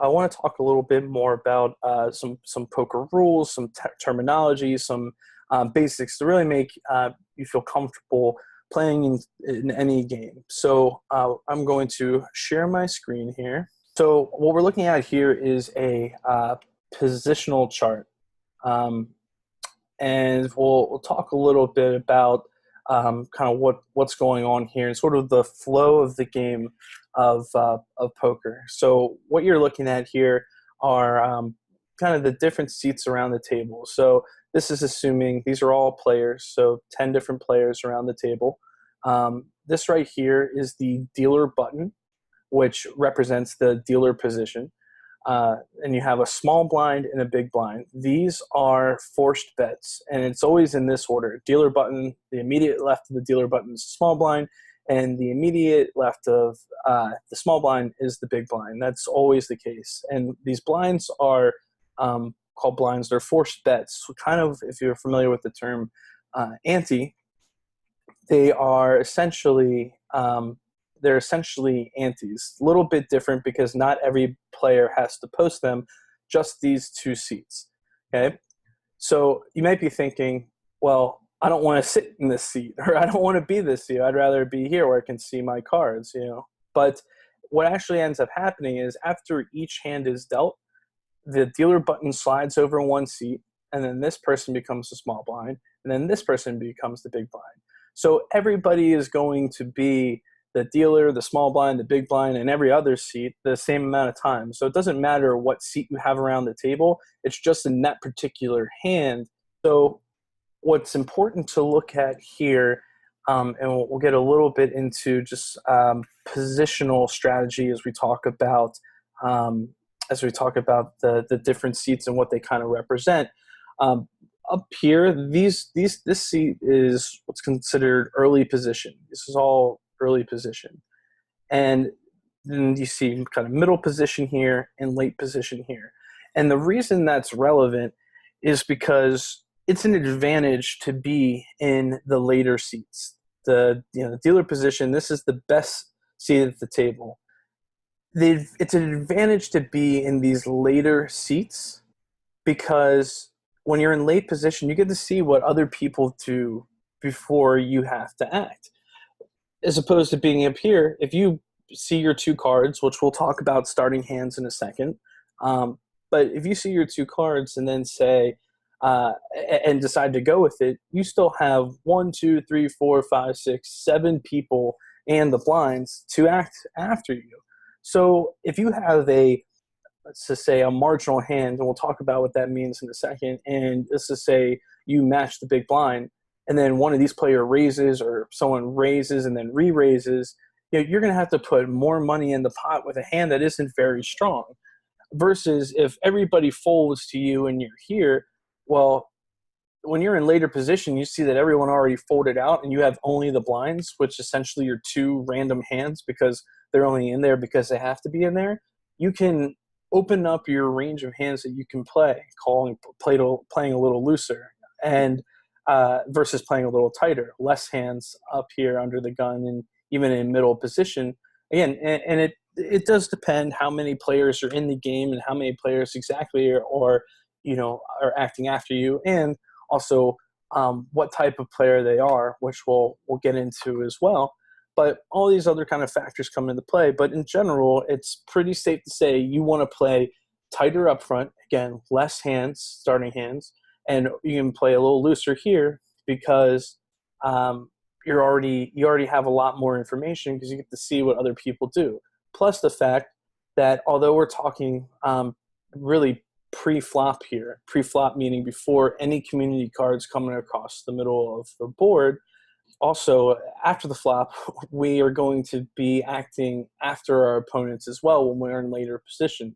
I want to talk a little bit more about some poker rules, some terminology, some basics to really make you feel comfortable playing in any game. So I'm going to share my screen here. So what we're looking at here is a positional chart. And we'll talk a little bit about kind of what's going on here and sort of the flow of the game of poker. So what you're looking at here are kind of the different seats around the table. So this is assuming these are all players, so 10 different players around the table. This right here is the dealer button, which represents the dealer position. And you have a small blind and a big blind. These are forced bets, and it's always in this order. Dealer button, the immediate left of the dealer button is small blind, and the immediate left of the small blind is the big blind. That's always the case. And these blinds are called blinds. They're forced bets. So kind of, if you're familiar with the term ante, they are essentially they're essentially antes. A little bit different because not every player has to post them, just these two seats. Okay, so you might be thinking, well, I don't want to sit in this seat, or I don't want to be this seat. I'd rather be here where I can see my cards, you know. But what actually ends up happening is after each hand is dealt, the dealer button slides over one seat, and then this person becomes the small blind, and then this person becomes the big blind. So everybody is going to be the dealer, the small blind, the big blind, and every other seat the same amount of time. So it doesn't matter what seat you have around the table. It's just in that particular hand. So what's important to look at here, and we'll get a little bit into just positional strategy as we talk about the different seats and what they kind of represent. Up here, this seat is what's considered early position. This is all early position. And then you see kind of middle position here and late position here. And the reason that's relevant is because it's an advantage to be in the later seats. The dealer position, this is the best seat at the table. It's an advantage to be in these later seats because when you're in late position, you get to see what other people do before you have to act. As opposed to being up here, if you see your two cards, which we'll talk about starting hands in a second, but if you see your two cards and then say, and decide to go with it, you still have 1, 2, 3, 4, 5, 6, 7 people and the blinds to act after you. So if you have let's just say a marginal hand, and we'll talk about what that means in a second, and let's just say you match the big blind, and then one of these players raises or someone raises and then re-raises, you're going to have to put more money in the pot with a hand that isn't very strong. Versus if everybody folds to you and you're here, well, when you're in later position, you see that everyone already folded out and you have only the blinds, which essentially are two random hands because they're only in there because they have to be in there. You can open up your range of hands that you can play, playing a little looser, and versus playing a little tighter, less hands up here under the gun and even in middle position. Again, and it does depend how many players are in the game and how many players exactly are acting after you, and also what type of player they are, which we'll get into as well. But all these other kind of factors come into play. But in general, it's pretty safe to say you want to play tighter up front, again, less hands, starting hands, and you can play a little looser here because you already have a lot more information because you get to see what other people do. Plus the fact that although we're talking really pre-flop here, pre-flop meaning before any community cards coming across the middle of the board, also after the flop, we are going to be acting after our opponents as well when we're in later position.